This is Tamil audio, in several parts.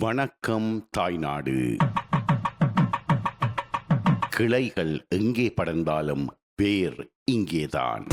வணக்கம் தாய்நாடு. கிளைகள் எங்கே படர்ந்தாலும் வேர் இங்கேதான்.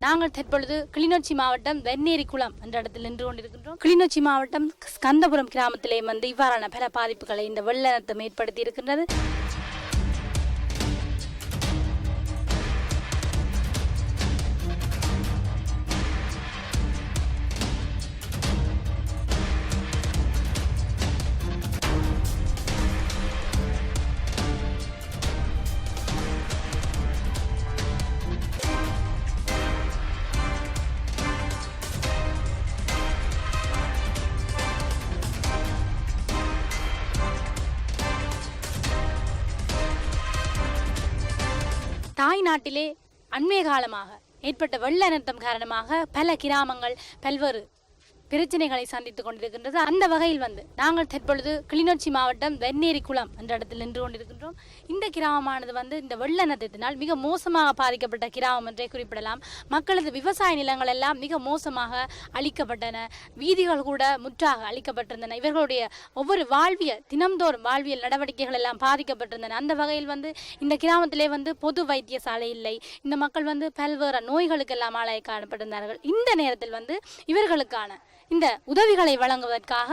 நாங்கள் தற்பொழுது கிளிநொச்சி மாவட்டம் வெண்ணேரி குளம் என்ற இடத்தில் நின்று கொண்டிருக்கின்றோம். கிளிநொச்சி மாவட்டம் ஸ்கந்தபுரம் கிராமத்திலே இவ்வாறான பல பாதிப்புகளை இந்த வெள்ளநத்தம் ஏற்படுத்தி இருக்கின்றது. தாய் நாட்டிலே அண்மைய காலமாக ஏற்பட்ட வெள்ள அனர்த்தம் காரணமாக பல கிராமங்கள் பல்வேறு பிரச்சனைகளை சந்தித்துக் கொண்டிருக்கின்றது. அந்த வகையில் நாங்கள் தற்பொழுது கிளிநொச்சி மாவட்டம் வெண்ணேரி குளம் என்ற இடத்தில் நின்று கொண்டிருக்கின்றோம். இந்த கிராமமானது இந்த வெள்ள அனர்த்தத்தினால் மிக மோசமாக பாதிக்கப்பட்ட கிராமம் என்றே குறிப்பிடலாம். மக்களது விவசாய நிலங்கள் எல்லாம் மிக மோசமாக அழிக்கப்பட்டன. வீதிகள் கூட முற்றாக அழிக்கப்பட்டிருந்தன. இவர்களுடைய ஒவ்வொரு தினம்தோறும் வாழ்வியல் நடவடிக்கைகள் எல்லாம் பாதிக்கப்பட்டிருந்தன. அந்த வகையில் இந்த கிராமத்திலே பொது வைத்தியசாலை இல்லை. இந்த மக்கள் பல்வேறு நோய்களுக்கெல்லாம் ஆளாய் காணப்பட்டிருந்தார்கள். இந்த நேரத்தில் இவர்களுக்கான இந்த உதவிகளை வழங்குவதற்காக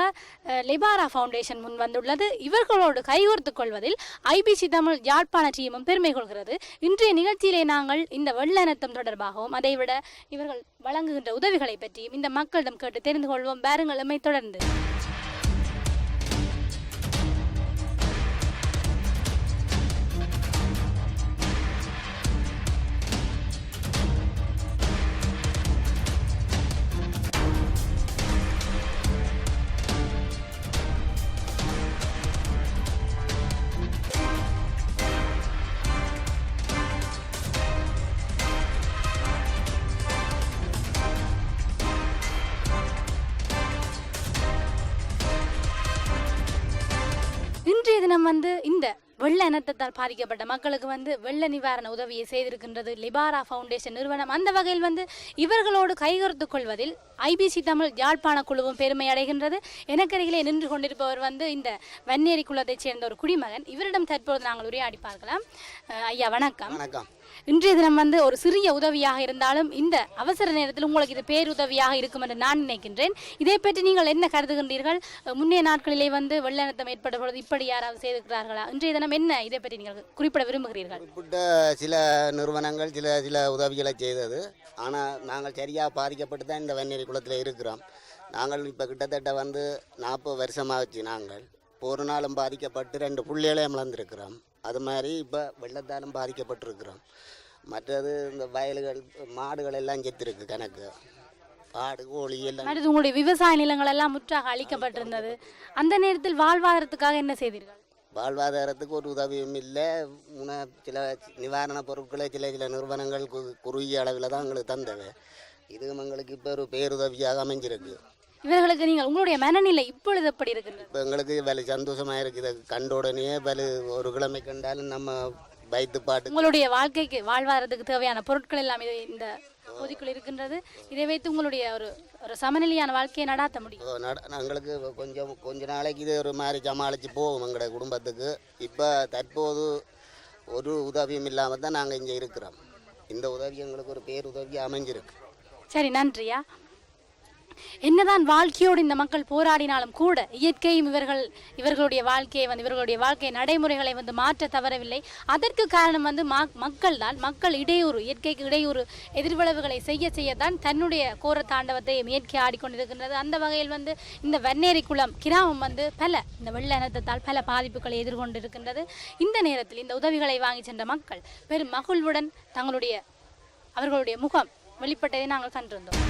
லெபாரா ஃபவுண்டேஷன் முன் வந்துள்ளது. இவர்களோடு கைகோர்த்துக் கொள்வதில் ஐபிசி தமிழ் யாழ்ப்பாண டீமும் பெருமை கொள்கிறது. இன்றைய நிகழ்ச்சியிலே நாங்கள் இந்த வெள்ள அனர்த்தம் தொடர்பாகவும் அதைவிட இவர்கள் வழங்குகின்ற உதவிகளை பற்றியும் இந்த மக்களிடம் கேட்டு தெரிந்து கொள்வோம். பாருங்கள் எம்மை தொடர்ந்து. இன்றைய தினம் இந்த வெள்ள அனர்த்தத்தால் பாதிக்கப்பட்ட மக்களுக்கு வெள்ள நிவாரண உதவியை செய்திருக்கின்றது லெபாரா ஃபவுண்டேஷன் நிறுவனம். அந்த வகையில் இவர்களோடு கைகோர்த்துக் கொள்வதில் ஐபிசி தமிழ் யாழ்ப்பாண குழுவும் பெருமை அடைகின்றது. எனக்கருகிலே நின்று கொண்டிருப்பவர் இந்த வெண்ணேரி குளத்தைச் சேர்ந்த ஒரு குடிமகன். இவரிடம் தற்போது நாங்கள் உரையாடி பார்க்கலாம். ஐயா வணக்கம். வணக்கம். இன்றைய தினம் ஒரு சிறிய உதவியாக இருந்தாலும் இந்த அவசர நேரத்தில் உங்களுக்கு இது பேருதவியாக இருக்கும் என்று நான் நினைக்கின்றேன். இதை பற்றி நீங்கள் என்ன கருதுகின்றீர்கள்? முன்னைய நாட்களிலே வெள்ள அனர்த்தம் ஏற்பட்ட பொழுது இப்படி யாராவது செய்திருக்கிறார்களா? இன்றைய தினம் என்ன இதை பற்றி நீங்கள் குறிப்பிட விரும்புகிறீர்கள்? குறிப்பிட்ட சில நிறுவனங்கள் சில உதவிகளை செய்தது. ஆனால் நாங்கள் சரியாக பாதிக்கப்பட்டு தான் இந்த வெண்ணேரி குளத்தில் இருக்கிறோம். நாங்கள் இப்போ கிட்டத்தட்ட 40 வருஷமாகச்சு. நாங்கள் ஒரு நாளும் பாதிக்கப்பட்டு 2 புள்ளிகளையும் இழந்திருக்கிறோம். அது மாதிரி இப்போ வெள்ளத்தாலும் பாதிக்கப்பட்டிருக்கிறோம். மற்றது இந்த வயல்கள் மாடுகள் எல்லாம் செத்துருக்கு. கணக்கு ஆடு கோழி எல்லாம். அடுத்து உங்களுடைய விவசாய நிலங்கள் எல்லாம் முற்றாக அழிக்கப்பட்டிருந்தது. அந்த நேரத்தில் வாழ்வாதாரத்துக்காக என்ன செய்தீர்கள்? வாழ்வாதாரத்துக்கு ஒரு உதவியும் இல்லை. சில நிவாரண பொருட்களை சில நிறுவனங்கள் குறுகிய அளவில் தான் எங்களுக்கு தந்தது. இது எங்களுக்கு இப்போ ஒரு பேருதவியாக அமைஞ்சிருக்கு. இவர்களுக்கு நீங்கள் உங்களுடைய மனநிலை இப்பொழுது எப்படி இருக்குது? இப்போ எங்களுக்கு வேலை சந்தோஷமாக இருக்குது. கண்டோடனே வேலை ஒரு கிழமை கண்டாலும் நம்ம வைத்து பாட்டு உங்களுடைய வாழ்க்கைக்கு வாழ்வாதாரத்துக்கு தேவையான பொருட்கள் எல்லாம் இந்த பொதிக்குள் இருக்கின்றது. இதை வைத்து உங்களுடைய ஒரு ஒரு சமநிலையான வாழ்க்கையை நடாத்த முடியும். எங்களுக்கு கொஞ்ச நாளைக்கு இது ஒரு மாதிரி சமாளித்து போகும் எங்களுடைய குடும்பத்துக்கு. இப்போ தற்போது ஒரு உதவியும் இல்லாமல் தான் நாங்கள் இங்கே இருக்கிறோம். இந்த உதவி எங்களுக்கு ஒரு பேருதவி அமைஞ்சிருக்கு. சரி, நன்றியா. என்னதான் வாழ்க்கையோடு இந்த மக்கள் போராடினாலும் கூட இயற்கையும் இவர்களுடைய வாழ்க்கை நடைமுறைகளை மாற்ற தவறவில்லை. அதற்கு காரணம் மக்கள் தான். மக்கள் இயற்கைக்கு இடையூறு எதிர்விளைவுகளை செய்யத்தான் தன்னுடைய கோர தாண்டவத்தை இயற்கை ஆடிக்கொண்டிருக்கின்றது. அந்த வகையில் இந்த வெண்ணேரி குளம் கிராமம் பல இந்த வெள்ள இனத்தால் பல பாதிப்புகளை எதிர்கொண்டிருக்கின்றது. இந்த நேரத்தில் இந்த உதவிகளை வாங்கி சென்ற மக்கள் பெரும் மகிழ்வுடன் அவர்களுடைய முகம் வெளிப்பட்டதை நாங்கள் கண்டிருந்தோம்.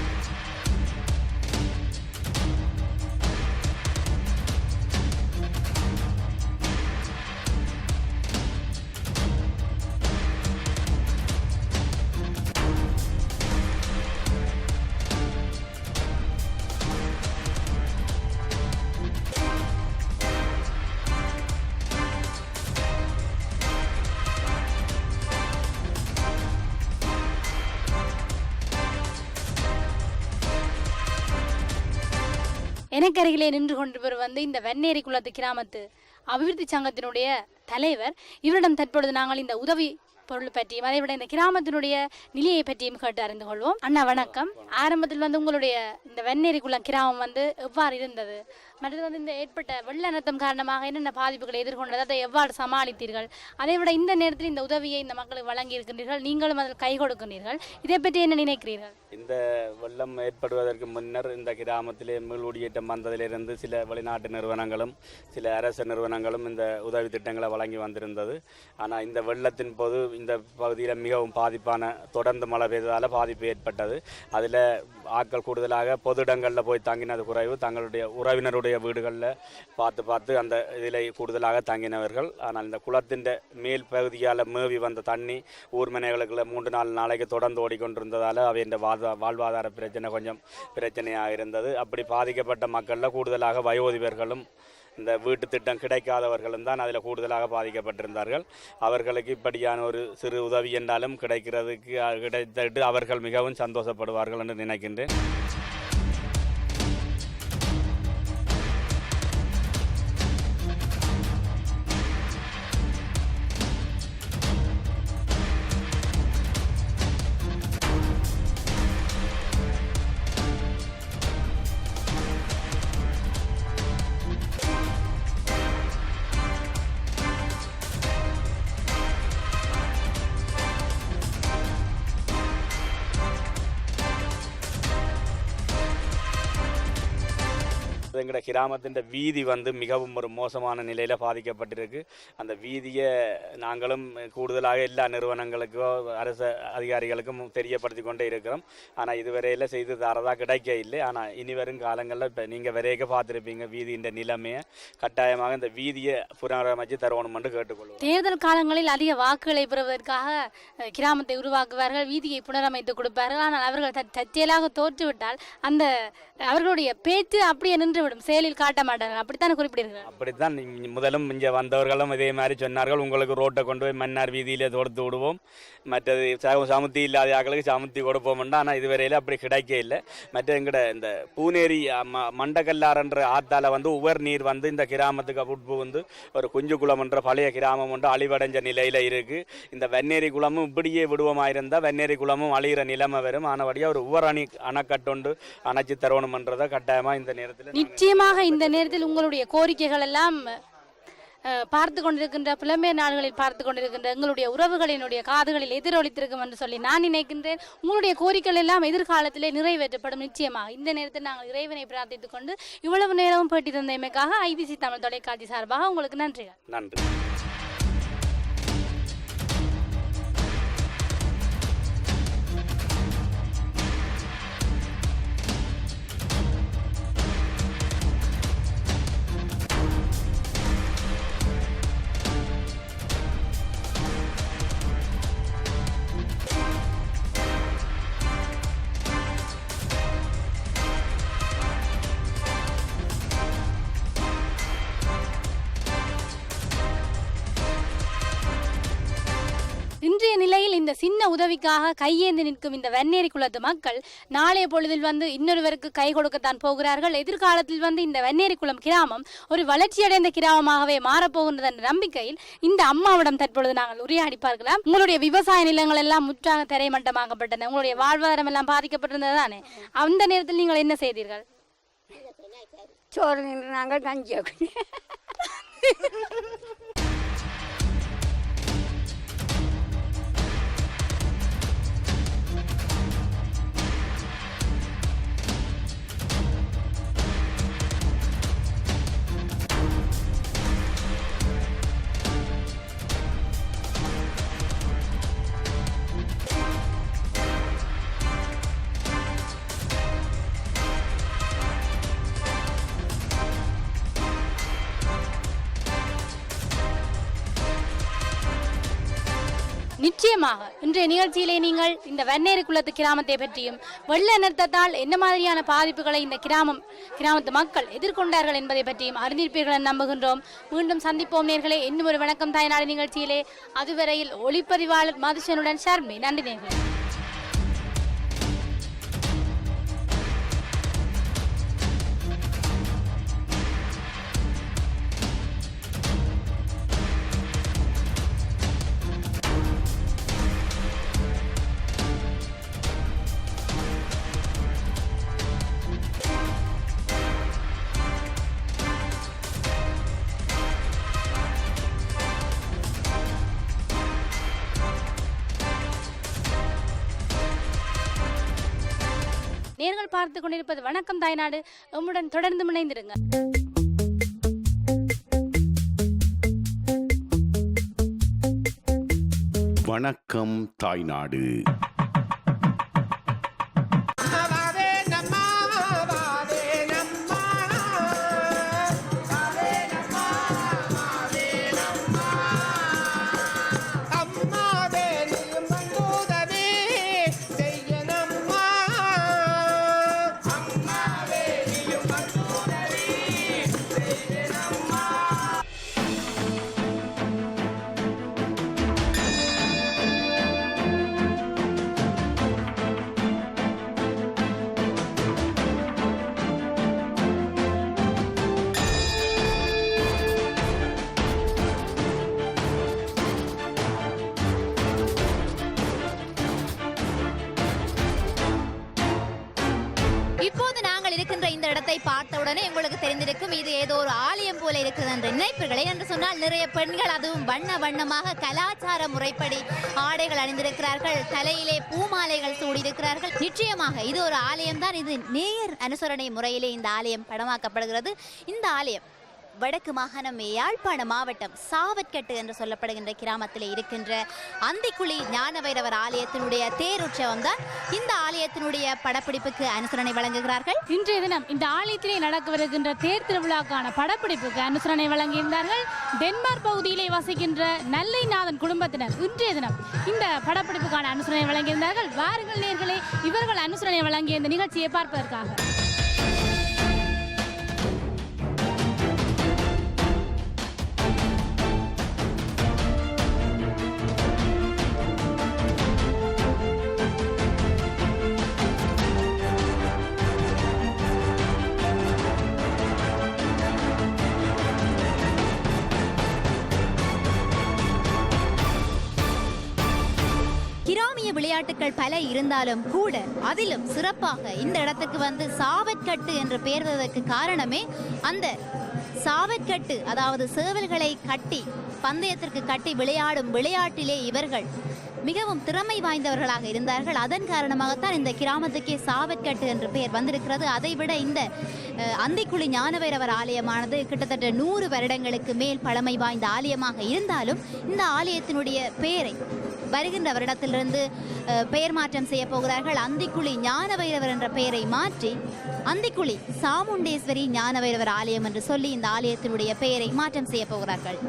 எனக்கு அருகிலே நின்று கொண்டு இந்த வெண்ணேரி குளத்து கிராமத்து அபிவிருத்தி சங்கத்தினுடைய தலைவர். இவரிடம் தற்பொழுது நாங்கள் இந்த உதவி பொருள் பற்றியும் அதை விட இந்த கிராமத்தினுடைய நிலையை பற்றியும் கேட்டு அறிந்து கொள்வோம். அண்ணா வணக்கம். ஆரம்பத்தில் உங்களுடைய இந்த வெண்ணேரி குளம் கிராமம் எவ்வாறு இருந்தது? மற்றது இந்த ஏற்பட்ட வெள்ள அனர்த்தம் காரணமாக என்னென்ன பாதிப்புகளை எதிர்கொண்டது, அதை எவ்வாறு சமாளித்தீர்கள்? அதை விட இந்த நேரத்தில் இந்த உதவியை இந்த மக்களுக்கு வழங்கி இருக்கின்றீர்கள், நீங்களும் அதில் கை கொடுக்கின்றீர்கள். இதை பற்றி என்ன நினைக்கிறீர்கள்? இந்த வெள்ளம் ஏற்படுவதற்கு முன்னர் இந்த கிராமத்திலே மீள்குடியேற்றம் வந்ததிலிருந்து சில வெளிநாட்டு நிறுவனங்களும் சில அரசு நிறுவனங்களும் இந்த உதவி திட்டங்களை வழங்கி வந்திருந்தது. ஆனால் இந்த வெள்ளத்தின் போது இந்த பகுதியில் மிகவும் தொடர்ந்து மழை பெய்ததால் பாதிப்பு ஏற்பட்டது. அதில் ஆட்கள் கூடுதலாக பொது இடங்களில் போய் தங்கினது குறைவு. தங்களுடைய உறவினருடைய வீடுகளில் பார்த்து அந்த இதில் கூடுதலாக தங்கினவர்கள். ஆனால் இந்த குளத்தின் மேல் பகுதியால் மேவி வந்த தண்ணி ஊர்மனைகளுக்குள்ள 3-4 நாளைக்கு தொடர்ந்து ஓடிக்கொண்டிருந்ததால் அவை இந்த வாழ்வாதார பிரச்சனை கொஞ்சம் பிரச்சனையாக இருந்தது. அப்படி பாதிக்கப்பட்ட மக்களில் கூடுதலாக வயோதிபர்களும் இந்த வீட்டு திட்டம் கிடைக்காதவர்களும் தான் அதில் கூடுதலாக பாதிக்கப்பட்டிருந்தார்கள். அவர்களுக்கு இப்படியான ஒரு சிறு உதவி என்றாலும் கிடைத்திட்டு அவர்கள் மிகவும் சந்தோஷப்படுவார்கள் என்று நினைக்கின்றேன். எங்களோட கிராமத்தின் வீதி மிகவும் ஒரு மோசமான நிலையில் பாதிக்கப்பட்டிருக்கு. அந்த வீதியை நாங்களும் கூடுதலாக எல்லா நிறுவனங்களுக்கோ அரசு அதிகாரிகளுக்கும் தெரியப்படுத்தி கொண்டே இருக்கிறோம். ஆனால் இதுவரையில் செய்து தரதாக கிடைக்க இல்லை. ஆனால் இனி வரும் காலங்களில் இப்போ நீங்கள் வரையக பார்த்துருப்பீங்க வீதியின் நிலைமையை. கட்டாயமாக இந்த வீதியை புனரமைச்சு தருவணும் என்று கேட்டுக்கொள்வோம். தேர்தல் காலங்களில் அதிக வாக்குகளை பெறுவதற்காக கிராமத்தை உருவாக்குவார்கள், வீதியை புனரமைத்து கொடுப்பார்கள். ஆனால் அவர்கள் தற்செயலாக தோற்றுவிட்டால் அந்த அவர்களுடைய பேச்சு அப்படியே நின்றுவிடும், செயலில் காட்ட மாட்டார்கள். அப்படித்தான் குறிப்பிடுகிறார்கள். அப்படித்தான் முதலும் இங்கே வந்தவர்களும் இதே மாதிரி சொன்னார்கள், உங்களுக்கு ரோட்டை கொண்டு போய் மன்னார் வீதியிலே தொடுத்து விடுவோம், மற்றது சமுத்தி இல்லாத ஆக்களுக்கு சமுத்தி கொடுப்போம்னா. ஆனால் இதுவரையில் அப்படி கிடைக்க இல்லை. மற்ற எங்கட இந்த பூனேரி மண்டக்கல்லாறுன்ற ஆத்தால உவர் நீர் இந்த கிராமத்துக்கு உட்பு ஒரு குஞ்சு குளம் என்ற பழைய கிராமம் அழிவடைஞ்ச நிலையில் இருக்குது. இந்த வெண்ணேரி குளமும் இப்படியே விடுவோமாயிருந்தால் வெண்ணேரி குளமும் அழிகிற நிலைமை வரும். ஆனபடியாக ஒரு உவர் அணைக்கட்டுண்டு அணைச்சி தரணும் என்றதை கட்டாயமாக இந்த நேரத்தில் நிச்சயமாக இந்த நேரத்தில் உங்களுடைய கோரிக்கைகள் எல்லாம் பார்த்து கொண்டிருக்கின்ற புலம்பெயர் நாடுகளில் பார்த்து கொண்டிருக்கின்ற எங்களுடைய உறவுகளினுடைய காதுகளில் எதிரொலித்திருக்கும் என்று சொல்லி நான் நினைக்கின்றேன். உங்களுடைய கோரிக்கைகள் எல்லாம் எதிர்காலத்திலே நிறைவேற்றப்படும் நிச்சயமாக. இந்த நேரத்தில் நாங்கள் இறைவனை பிரார்த்தித்துக் கொண்டு இவ்வளவு நேரமும் பேட்டி தந்தமைக்காக ஐபிசி தமிழ் தொலைக்காட்சி சார்பாக உங்களுக்கு நன்றிகள். நன்றி. இந்த சின்ன உதவிக்காக கையேந்தி நிற்கும் இந்த வெண்ணேரி குளத்து மக்கள் நாளைய பொழுதில் வந்து இன்னொருவருக்கு கை கொடுக்கத்தான் போகிறார்கள். எதிர்காலத்தில் வந்து இந்த வெண்ணேரி குளம் கிராமம் ஒரு வளர்ச்சியடைந்த கிராமமாகவே மாறப்போகின்றது என்ற நம்பிக்கையில் இந்த அம்மாவிடம் தற்பொழுது நாங்கள் உரையாடி பார்க்கலாம். உங்களுடைய விவசாய நிலங்கள் எல்லாம் முற்றாக தரைமட்டமாக்கப்பட்டன, உங்களுடைய வாழ்வாதாரம் எல்லாம் பாதிக்கப்பட்டிருந்தது தானே, அந்த நேரத்தில் நீங்கள் என்ன செய்தீர்கள்? சோறு நின்று நாங்கள் கஞ்சி நிச்சயமாக இன்றைய நிகழ்ச்சியிலே நீங்கள் இந்த வெண்ணேரி குளத்து கிராமத்தை பற்றியும் வெள்ள நிறுத்தத்தால் என்ன மாதிரியான பாதிப்புகளை இந்த கிராமத்து மக்கள் எதிர்கொண்டார்கள் என்பதை பற்றியும் அறிந்திருப்பீர்கள் என நம்புகின்றோம். மீண்டும் சந்திப்போம் நேர்களே. இன்னும் ஒரு வணக்கம் தாய்நாடு நிகழ்ச்சியிலே. அதுவரையில் ஒளிப்பதிவாளர் மதுஷனுடன் ஷர்மி. நன்றி நேர்களே. நேர்கள் பார்த்து கொண்டிருப்பது வணக்கம் தாய்நாடு. நம்முடன் தொடர்ந்து இணைந்திருங்க. வணக்கம் தாய்நாடு. பார்த்தவுடனே உங்களுக்கு தெரிந்திருக்கும் இது ஏதோ ஒரு ஆலயம் போல இருக்குது என்ற நினைப்புகளை என்று சொன்னால் நிறைய பெண்கள் அதுவும் வண்ண வண்ணமாக கலாச்சார முறைப்படி ஆடைகள் அணிந்திருக்கிறார்கள், தலையிலே பூமாலைகள் சூடியிருக்கிறார்கள். நிச்சயமாக இது ஒரு ஆலயம் தான். இது நேர் அனுசரணை முறையிலே இந்த ஆலயம் படமாக்கப்படுகிறது. இந்த ஆலயம் வடக்கு மாகாணம் யாழ்ப்பாண மாவட்டம் சாவற்கட்டு என்று சொல்லப்படுகின்ற கிராமத்தில் இருக்கின்ற அந்திக்குழி ஞானவைரவர் ஆலயத்தினுடைய தேருற்சவம் தான். இந்த ஆலயத்தினுடைய படப்பிடிப்புக்கு அனுசரணை வழங்குகிறார்கள். இன்றைய தினம் இந்த ஆலயத்திலே நடக்கவிருக்கின்ற தேர் திருவிழாக்கான படப்பிடிப்புக்கு அனுசரணை வழங்கியிருந்தார்கள் டென்மார்க் பகுதியிலே வசிக்கின்ற நல்லைநாதன் குடும்பத்தினர். இன்றைய தினம் இந்த படப்பிடிப்புக்கான அனுசரணை வழங்கியிருந்தார்கள். வாருங்கள் நேர்களே, இவர்கள் அனுசரணை வழங்கிய இந்த நிகழ்ச்சியை பார்ப்பதற்காக. விளையாட்டுகள் பல இருந்தாலும் கூட அதிலும் சிறப்பாக இந்த இடத்துக்கு வந்து சாவற்கட்டு என்று பெயர்வதற்கு காரணமே அந்த சாவற்கட்டு, அதாவது சேவல்களை கட்டி பந்தயத்திற்கு கட்டி விளையாடும் விளையாட்டிலே இவர்கள் மிகவும் திறமை வாய்ந்தவர்களாக இருந்தார்கள். அதன் காரணமாகத்தான் இந்த கிராமத்துக்கே சாவற்கட்டு என்று பெயர் வந்திருக்கிறது. அதைவிட இந்த அந்திக்குழி ஞானவைரவர் ஆலயமானது கிட்டத்தட்ட 100 வருடங்களுக்கு மேல் பழமை வாய்ந்த ஆலயமாக இருந்தாலும் இந்த ஆலயத்தினுடைய பெயரை வருகின்ற வருடத்திலிருந்து பெயர் மாற்றம் செய்ய போகிறார்கள். அந்திக்குழி ஞானவைரவர் என்ற பெயரை மாற்றி அந்திக்குழி சாமுண்டேஸ்வரி ஞானவைரவர் ஆலயம் என்று சொல்லி இந்த ஆலயத்தினுடைய பெயரை மாற்றம் செய்ய போகிறார்கள்.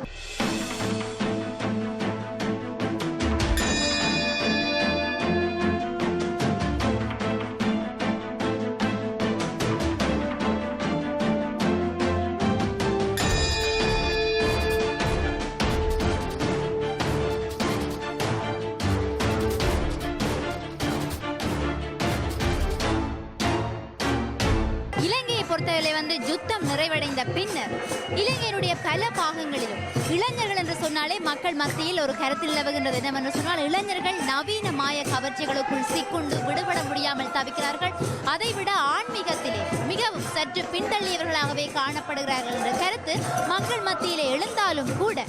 பின்னர் இலங்கையினுடைய பல பாகங்களிலும் இளைஞர்கள் என்று சொன்னாலே மக்கள் மத்தியில் ஒரு கருத்து நிலவுகின்றது என்னவென்று சொன்னால் இளைஞர்கள் நவீன மாய கவர்ச்சிகளுக்குள் சிக்குண்டு விடுபட முடியாமல் தவிக்கிறார்கள். அதைவிட ஆன்மீகத்திலே மிகவும் சற்று பின்தள்ளியவர்களாகவே காணப்படுகிறார்கள் என்ற கருத்து மக்கள் மத்தியிலே எழுந்தாலும் கூட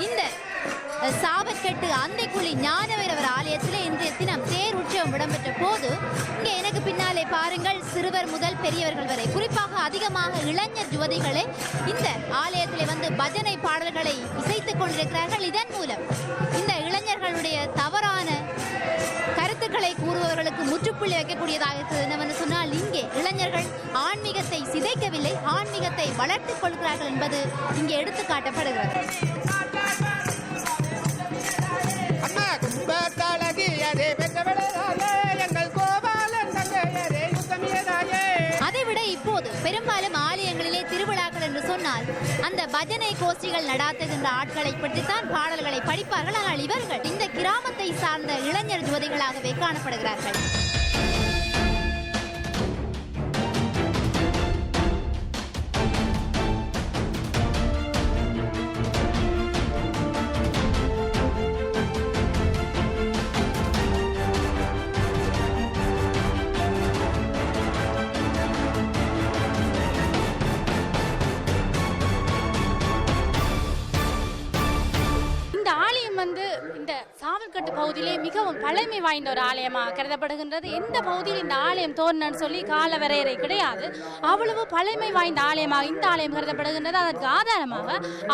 இந்த சாவற்கட்டு அந்தைக்குழி ஞானவைரவர் ஆலயத்திலே இன்றைய தினம் தேர் உற்சவம் இடம்பெற்ற போது இங்கே எனக்கு பின்னாலே பாருங்கள் சிறுவர் முதல் பெரியவர்கள் வரை குறிப்பாக அதிகமாக இளைஞர் யுவதிகளே இந்த ஆலயத்திலே வந்து பஜனை பாடல்களை இசைத்துக் கொண்டிருக்கிறார்கள். இதன் மூலம் இந்த இளைஞர்களுடைய தவறான கருத்துக்களை கூறுபவர்களுக்கு முற்றுப்புள்ளி வைக்கக்கூடியதாக இருக்கிறது. என்னவென்று சொன்னால் இங்கே இளைஞர்கள் ஆன்மீகத்தை சிதைக்கவில்லை, ஆன்மீகத்தை வளர்த்துக் கொள்கிறார்கள் என்பது இங்கே எடுத்து காட்டப்படுகிறது. அதைவிட இப்போது பெரும்பாலும் ஆலயங்களிலே திருவிழாக்கள் என்று சொன்னால் அந்த பஜனை கோஷ்டிகள் நடாத்துகின்ற ஆட்களை பற்றித்தான் பாடல்களை படிப்பார்கள். ஆனால் இவர்கள் இந்த கிராமத்தை சார்ந்த இளைஞர் யுவதிகளாகவே காணப்படுகிறார்கள். இந்த சாவல்கட்டு பகுதியிலே மிகவும் பழமை வாய்ந்த ஒரு ஆலயமாக கருதப்படுகின்றது. எந்த பகுதியில் இந்த ஆலயம் தோன்றன்னு சொல்லி கால வரையறை கிடையாது. அவ்வளவு பழமை வாய்ந்த ஆலயமாக இந்த ஆலயம் கருதப்படுகின்றது. அதற்கு ஆதாரமாக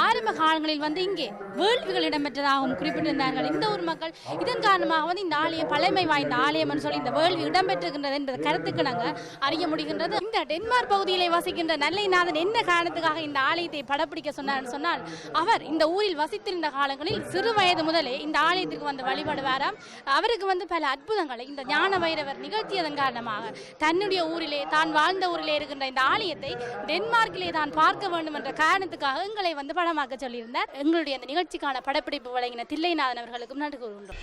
ஆரம்ப காலங்களில் இங்கே வேள்விகள் இடம்பெற்றதாகவும் குறிப்பிட்டிருந்தார்கள் இந்த ஊர் மக்கள். இதன் காரணமாக இந்த ஆலயம் பழமை வாய்ந்த ஆலயம் என்று சொல்லி இந்த வேள்வி இடம்பெற்றிருக்கின்றது என்ற கருத்துக்கு நாங்கள் அறிய முடிகின்றது. இந்த டென்மார்க் பகுதியிலே வசிக்கின்ற நல்லைநாதன் என்ன காரணத்துக்காக இந்த ஆலயத்தை படப்பிடிக்க சொன்னார் சொன்னால் அவர் இந்த ஊரில் வசித்திருந்த காலங்களில் சிறு வயது முதலே இந்த ஆலயத்துக்கு வந்து வழிபடுவாராம். அவருக்கு பல அற்புதங்களை இந்த ஞான வைரவர் நிகழ்த்தியதன் காரணமாக தன்னுடைய ஊரிலே தான் வாழ்ந்த ஊரிலே இருக்கின்ற இந்த ஆலயத்தை டென்மார்க்கிலே தான் பார்க்க வேண்டும் என்ற காரணத்துக்காக எங்களை படமாக்க சொல்லியிருந்தார். எங்களுடைய அந்த நிகழ்ச்சிக்கான படப்பிடிப்பு வழங்கின தில்லைநாதன் அவர்களுக்கும் நன்றி கூறுகின்றோம்.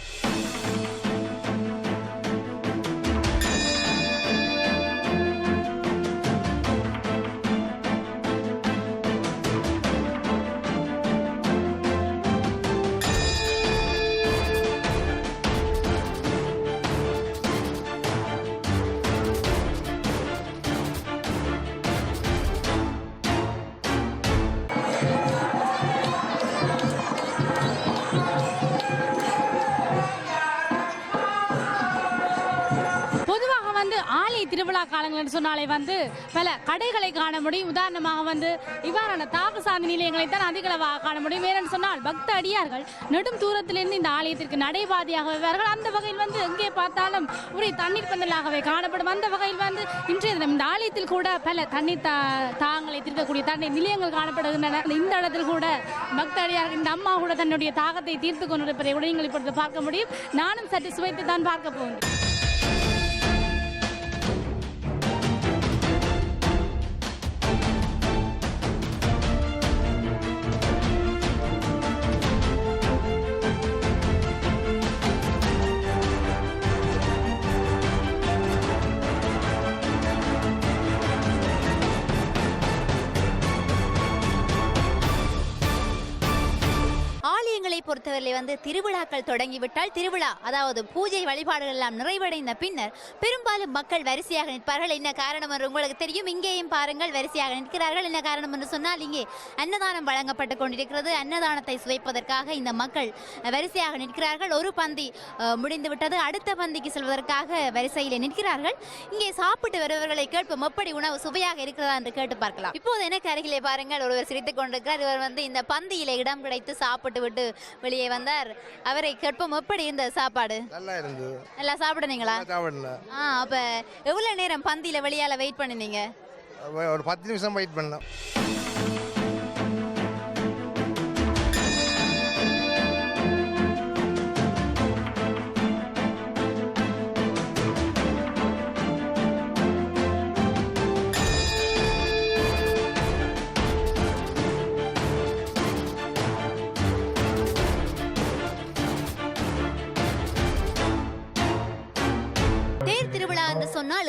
ஆலய திருவிழா காலங்கள் என்று சொன்னாலே பல கடைகளை காண முடியும். உதாரணமாக இவ்வாறான தாக்கு சார்ந்த நிலையங்களை தான் அதிகளவாக காண முடியும். ஏனென்று சொன்னால் பக்த அடியார்கள் நெடும் தூரத்திலிருந்து இந்த ஆலயத்திற்கு நடைபாதையாக வருவார்கள். அந்த வகையில் எங்கே பார்த்தாலும் ஒரே தண்ணீர் பந்தலாகவே காணப்படும். அந்த வகையில் இன்றைய தினம் இந்த ஆலயத்தில் கூட பல தண்ணீர் தாகங்களை தீர்க்கக்கூடிய தண்ணீர் நிலையங்கள் காணப்படுகின்றன. இந்த இடத்தில் கூட பக்த அடியார்கள் இந்த அம்மா கூட தன்னுடைய தாகத்தை தீர்த்து கொண்டிருப்பதை கூட நீங்கள் இப்பொழுது பார்க்க முடியும். நானும் சற்று சுவைத்து தான் பார்க்க போகிறேன். பொறுத்தவரை திருவிழாக்கள் தொடங்கிவிட்டால் திருவிழா அதாவது பூஜை வழிபாடுகள் எல்லாம் நிறைவடைந்த பின்னர் பெரும்பாலும் மக்கள் வரிசையாக நிற்பார்கள். என்ன காரணம் என்று உங்களுக்கு தெரியும். இங்கேயும் பாருங்கள் வரிசையாக நிற்கிறார்கள். என்ன காரணம் என்று சொன்னால் இங்கே அன்னதானம் வழங்கப்பட்டு கொண்டிருக்கிறது. அன்னதானத்தை சுவைப்பதற்காக இந்த மக்கள் வரிசையாக நிற்கிறார்கள். ஒரு பந்தி முடிந்துவிட்டது, அடுத்த பந்திக்கு செல்வதற்காக வரிசையில் நிற்கிறார்கள். இங்கே சாப்பிட்டு வருபவர்களை கேட்போம் எப்படி உணவு சுவையாக இருக்கிறதா என்று கேட்டு பார்க்கலாம். இப்போது எனக்கு அருகிலே பாருங்கள் ஒருவர் சிரித்துக் கொண்டிருக்கிறார். இவர் இந்த பந்தியில இடம் கிடைத்து சாப்பிட்டு விட்டு வெளியே வந்தார். அவரை கேட்போம் எப்படி இந்த சாப்பாடு? நல்லா இருந்தது. நல்லா சாப்பிடுனீங்களா? சாப்பிடல. அப்ப எவ்வளவு நேரம் பந்தியில வெளியால வெயிட் பண்ணினீங்க? ஒரு 10 நிமிஷம் வெயிட் பண்ணோம்.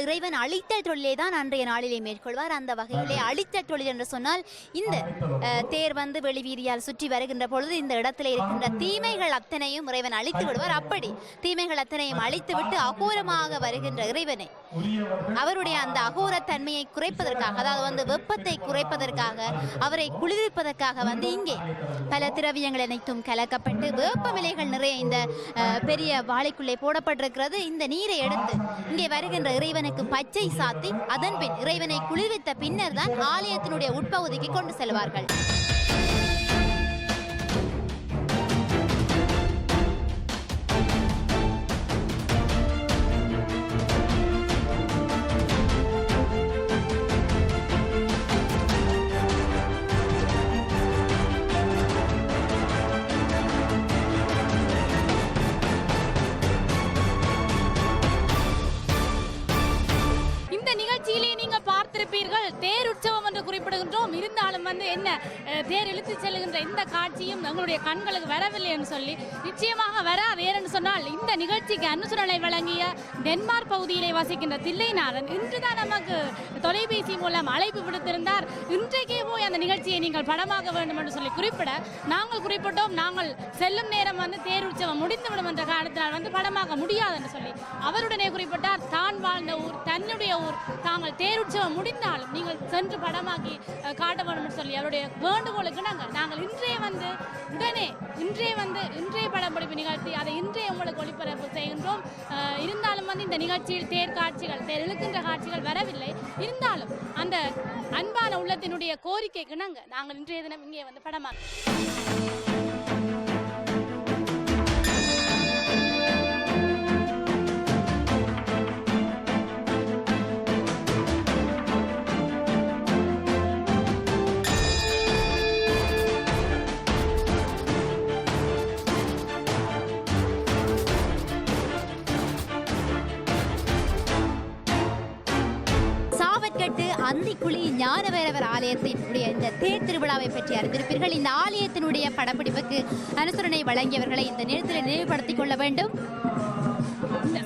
இறைவன் அழித்தல் தொழிலே தான் அன்றைய நாளிலே மேற்கொள்வார். அந்த வகையிலே அழித்தல் தொழில் என்று சொன்னால் இந்த தேர் வந்து வெளிவீதியால் சுற்றி வருகின்ற பொழுது இந்த இடத்துல இருக்கின்ற தீமைகள் அத்தனையும் இறைவன் அழித்து விடுவார். அப்படி தீமைகள் அத்தனையும் அழித்துவிட்டு அகோரமாக வருகின்ற இறைவனை அவருடைய அந்த அகோர தன்மையை குறைப்பதற்காக, அதாவது வந்து வெப்பத்தை குறைப்பதற்காக, அவரை குளிர்விப்பதற்காக வந்து இங்கே பல திரவியங்கள் அனைத்தும் கலக்கப்பட்டு வேப்பமிலைகள் நிறைய இந்த பெரிய வாழைக்குள்ளே போடப்பட்டிருக்கிறது. இந்த நீரை எடுத்து இங்கே வருகின்ற இறைவனுக்கு பச்சை சாத்தி அதன் பின் இறைவனை குளிர்வித்த பின்னர் தான் ஆலயத்தினுடைய உட்பகுதிக்கு கொண்டு செல்வார்கள். நிகழ்ச்சியிலே நீங்க பார்த்திருப்பீர்கள் தேர் உற்சவம் என்று குறிப்பிடுகின்றோம். இருந்தாலும் வந்து என்ன தேர் இழுத்து செல்லுகின்ற இந்த காட்சியும் எங்களுடைய கண்களுக்கு வரவில்லை என்று சொல்லி நிச்சயமாக வராது. ஏனென்று சொன்னால் இந்த நிகழ்ச்சிக்கு அனுசரணை வழங்கிய டென்மார்க் பகுதியிலே வசிக்கின்ற தில்லைநாதன் இன்றுதான் நமக்கு தொலைபேசி மூலம் அழைப்பு விடுத்திருந்தார். இன்றைக்கே போய் அந்த நிகழ்ச்சியை நீங்கள் படமாக்க வேண்டும் என்று சொல்லி குறிப்பிட நாங்கள் குறிப்பிட்டோம். நாங்கள் செல்லும் நேரம் வந்து தேர் உற்சவம் முடிந்துவிடும் என்ற காரணத்தினால் வந்து படமாக்க முடியாது என்று சொல்லி அவருடனே குறிப்பிட்டார். தான் வாழ்ந்த ஊர், தன்னுடைய ஊர், தாங்கள் தேர் உற்சவம் முடிந்தாலும் நீங்கள் சென்று படமாக்கி காட்ட வேண்டும் சொல்லி அவருடைய வேண்டுகோளுக்கு நாங்கள் இன்றைய படப்பிடிப்பு நிகழ்த்தி அதை இன்றைய உங்களுக்கு ஒளிபரப்பு செய்கின்றோம். இருந்தாலும் வந்து இந்த நிகழ்ச்சியில் தேர் காட்சிகள், தேர் இழுக்கின்ற காட்சிகள் வரவில்லை. இருந்தாலும் அந்த அன்பான உள்ளத்தினுடைய கோரிக்கைக்கு நாங்கள் இன்றைய தினம் இங்கே வந்து படமாக்க அந்திக்குழி ஞானவேரவர் ஆலயத்தினுடைய இந்த தேர் திருவிழாவை பற்றி அறிந்திருப்பீர்கள். இந்த ஆலயத்தினுடைய படப்பிடிப்புக்கு அனுசரணை வழங்கியவர்களை இந்த நேரத்தில் நினைவுபடுத்திக் கொள்ள வேண்டும்.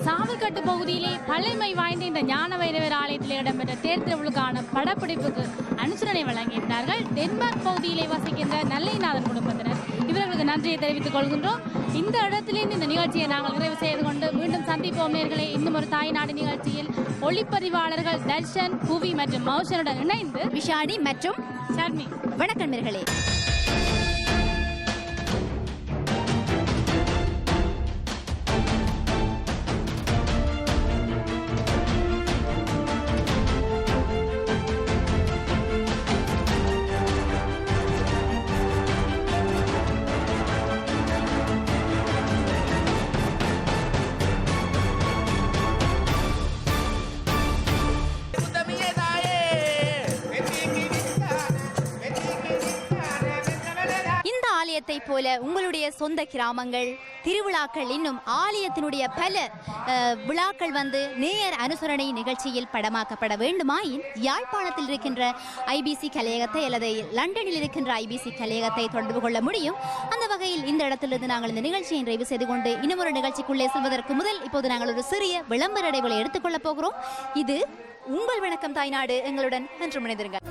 சாவல்கட்டு பகுதியிலே பழமை வாய்ந்த இந்த ஞானவைரவர் ஆலயத்தில் இடம்பெற்ற தேர் திருவிழாக்கான படப்பிடிப்புக்கு அனுசரணை வழங்கியிருந்தார்கள் டென்மார்க் பகுதியிலே வசிக்கின்ற நல்லைநாதன் குடும்பத்தினர். இவர்களுக்கு நன்றியை தெரிவித்துக் கொள்கின்றோம். இந்த இடத்திலிருந்து இந்த நிகழ்ச்சியை நாங்கள் நிறைவு செய்து கொண்டு மீண்டும் சந்திப்போம் நேயர்களே. இன்னும் ஒரு தாய்நாடு நிகழ்ச்சியில் ஒளிப்பதிவாளர்கள் தர்ஷன், புவி மற்றும் மௌஷனுடன் இணைந்து விஷாணி மற்றும் ஷர்மி. வணக்கம் நேயர்களே. போல உங்களுடைய சொந்த கிராமங்கள், திருவிழாக்கள், இன்னும் ஆலயத்தினுடைய பல விழாக்கள் வந்து நேயர் அனுசரணை நிகழ்ச்சியில் படமாக்கப்பட வேண்டுமாயின் யாழ்ப்பாணத்தில் இருக்கின்ற ஐபிசி கலையகத்தை அல்லது லண்டனில் இருக்கின்ற ஐபிசி கலையகத்தை தொடர்பு கொள்ள முடியும். அந்த வகையில் இந்த இடத்திலிருந்து நாங்கள் இந்த நிகழ்ச்சியை நிறைவு செய்து கொண்டு இன்னும் ஒரு நிகழ்ச்சிக்குள்ளே செல்வதற்கு முதல் இப்போது நாங்கள் ஒரு சிறிய விளம்பர இடைவெளி எடுத்துக்கொள்ளப் போகிறோம். இது உங்கள் வணக்கம் தாய்நாடு. எங்களுடன் என்று இணைந்திருங்கள்.